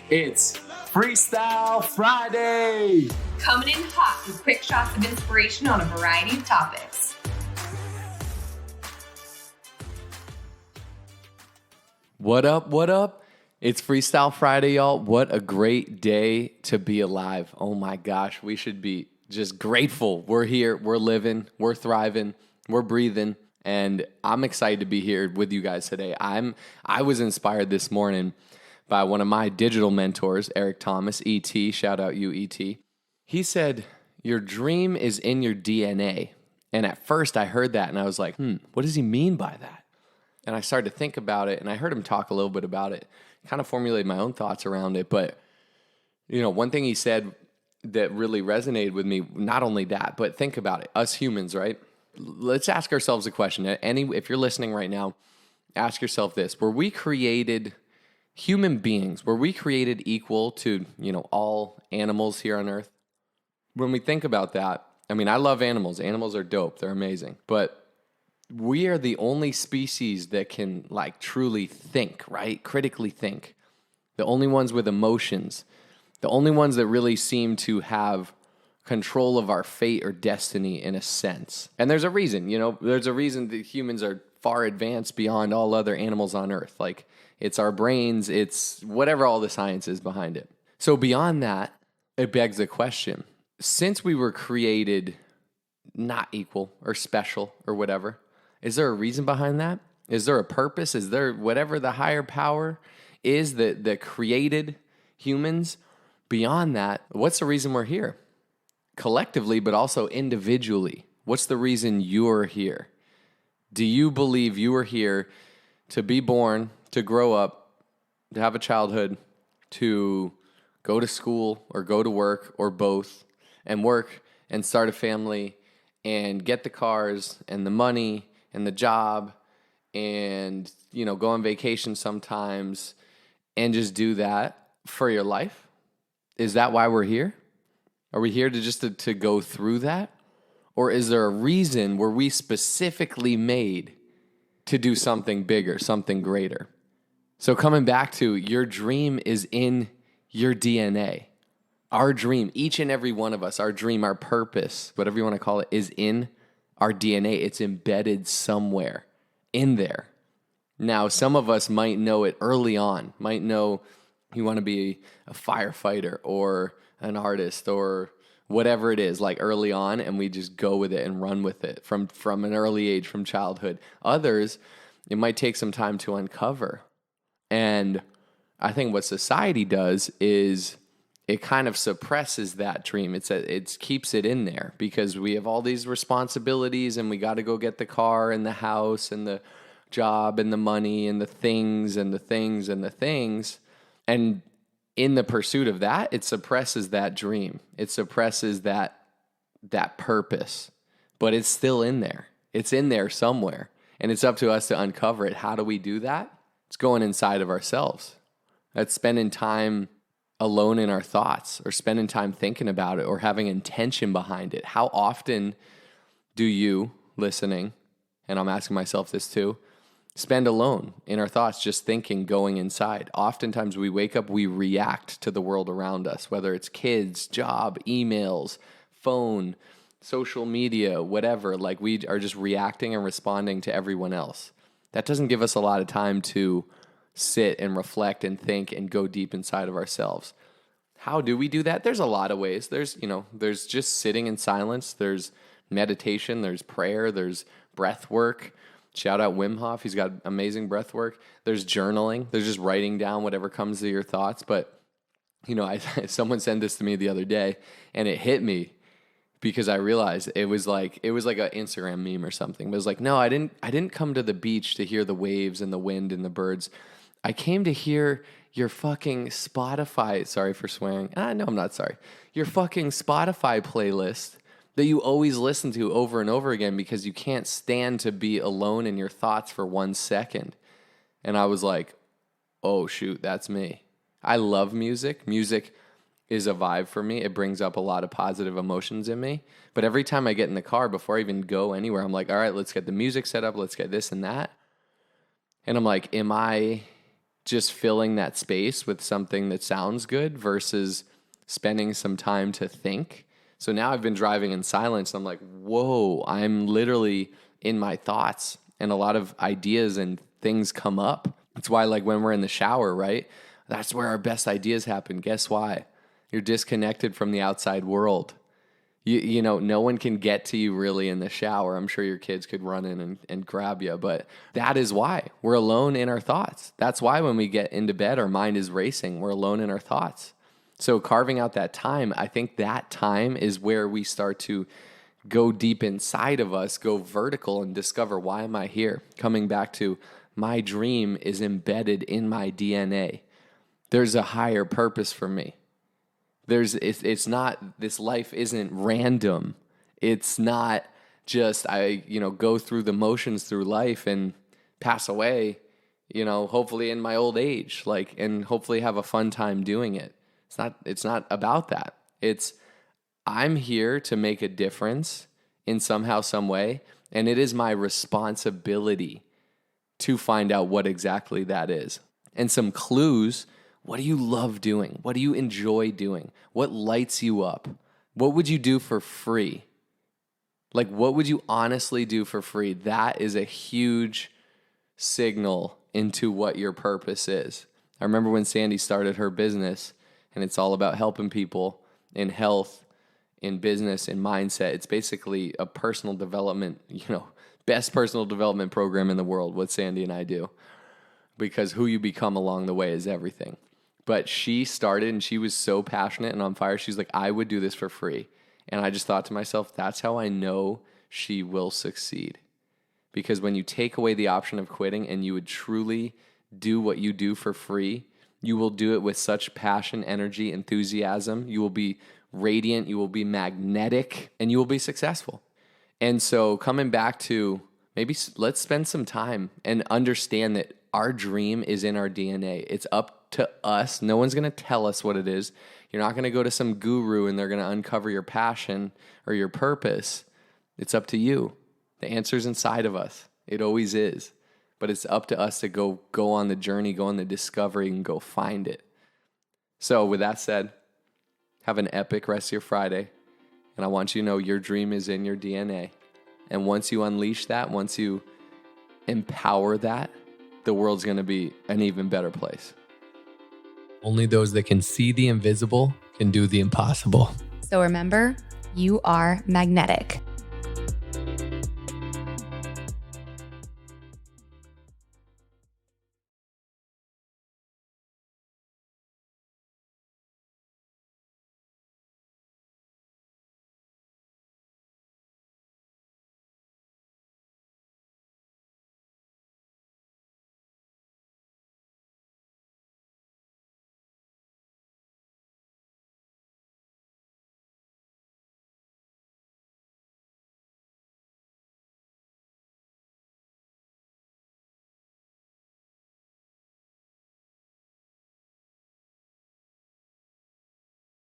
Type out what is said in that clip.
It's Freestyle Friday! Coming in hot with quick shots of inspiration on a variety of topics. What up, what up? It's Freestyle Friday, y'all. What a great day to be alive. Oh my gosh, we should be just grateful. We're here, we're living, we're thriving, we're breathing, and I'm excited to be here with you guys today. I was inspired this morning by one of my digital mentors, Eric Thomas, ET, shout out you, ET. He said, your dream is in your DNA. And at first I heard that and I was like, what does he mean by that? And I started to think about it and I heard him talk a little bit about it, kind of formulated my own thoughts around it. But, you know, one thing he said that really resonated with me, not only that, but think about it, us humans, right? Let's ask ourselves a question. If you're listening right now, ask yourself this. Were we created... Human beings, were we created equal to, all animals here on Earth? When we think about that, I mean, I love animals. Animals are dope. They're amazing. But we are the only species that can, truly think, right? Critically think. The only ones with emotions. The only ones that really seem to have control of our fate or destiny in a sense. And there's a reason, there's a reason that humans are far advanced beyond all other animals on Earth. It's our brains, it's whatever all the science is behind it. So beyond that, it begs the question, since we were created not equal or special or whatever, is there a reason behind that? Is there a purpose? Is there whatever the higher power is that created humans? Beyond that, what's the reason we're here? Collectively, but also individually. What's the reason you're here? Do you believe you are here to be born, to grow up, to have a childhood, to go to school or go to work or both, and work and start a family and get the cars and the money and the job and, go on vacation sometimes and just do that for your life? Is that why we're here? Are we here to go through that? Or is there a reason were we specifically made to do something bigger, something greater? So coming back to your dream is in your DNA. Our dream, each and every one of us, our dream, our purpose, whatever you want to call it, is in our DNA. It's embedded somewhere in there. Now, some of us might know it early on, might know you want to be a firefighter or an artist or whatever it is, early on, and we just go with it and run with it from an early age, from childhood. Others, it might take some time to uncover. And I think what society does is it kind of suppresses that dream. It keeps it in there because we have all these responsibilities and we got to go get the car and the house and the job and the money and the things and the things and the things. And in the pursuit of that, it suppresses that dream. It suppresses that purpose, but it's still in there. It's in there somewhere, and it's up to us to uncover it. How do we do that? It's going inside of ourselves. That's spending time alone in our thoughts or spending time thinking about it or having intention behind it. How often do you, listening, and I'm asking myself this too, spend alone in our thoughts, just thinking, going inside? Oftentimes we wake up, we react to the world around us, whether it's kids, job, emails, phone, social media, whatever. We are just reacting and responding to everyone else. That doesn't give us a lot of time to sit and reflect and think and go deep inside of ourselves. How do we do that? There's a lot of ways. There's just sitting in silence. There's meditation. There's prayer. There's breath work. Shout out Wim Hof. He's got amazing breath work. There's journaling. There's just writing down whatever comes to your thoughts. But, someone sent this to me the other day and it hit me because I realized it was like an Instagram meme or something. But it was like, no, I didn't come to the beach to hear the waves and the wind and the birds. I came to hear your fucking Spotify. Sorry for swearing. No, I'm not sorry. Your fucking Spotify playlist that you always listen to over and over again because you can't stand to be alone in your thoughts for 1 second. And I was like, oh, shoot, that's me. I love music. Music is a vibe for me. It brings up a lot of positive emotions in me. But every time I get in the car, before I even go anywhere, I'm like, all right, let's get the music set up. Let's get this and that. And I'm like, am I just filling that space with something that sounds good versus spending some time to think. So now I've been driving in silence. I'm like, whoa, I'm literally in my thoughts, and a lot of ideas and things come up. That's why, like, when we're in the shower, right? That's where our best ideas happen. Guess why? You're disconnected from the outside world. You know, no one can get to you really in the shower. I'm sure your kids could run in and grab you, but that is why we're alone in our thoughts. That's why when we get into bed, our mind is racing. We're alone in our thoughts. So carving out that time, I think that time is where we start to go deep inside of us, go vertical, and discover, why am I here? Coming back to, my dream is embedded in my DNA. There's a higher purpose for me. It's not, this life isn't random. It's not just go through the motions through life and pass away, hopefully in my old age, and hopefully have a fun time doing it. It's not about that. I'm here to make a difference in somehow, some way, and it is my responsibility to find out what exactly that is. And some clues. What do you love doing? What do you enjoy doing? What lights you up? What would you do for free? What would you honestly do for free? That is a huge signal into what your purpose is. I remember when Sandy started her business, and it's all about helping people in health, in business, in mindset. It's basically a personal development, best personal development program in the world, what Sandy and I do, because who you become along the way is everything. But she started, and she was so passionate and on fire. She's like, I would do this for free. And I just thought to myself, that's how I know she will succeed. Because when you take away the option of quitting and you would truly do what you do for free, you will do it with such passion, energy, enthusiasm. You will be radiant, you will be magnetic, and you will be successful. And so coming back to, maybe let's spend some time and understand that our dream is in our DNA. It's up to us. No one's going to tell us what it is. You're not going to go to some guru and they're going to uncover your passion or your purpose. It's up to you. The answer's inside of us. It always is. But it's up to us to go on the journey, go on the discovery, and go find it. So with that said, have an epic rest of your Friday. And I want you to know your dream is in your DNA. And once you unleash that, once you empower that, the world's going to be an even better place. Only those that can see the invisible can do the impossible. So remember, you are magnetic.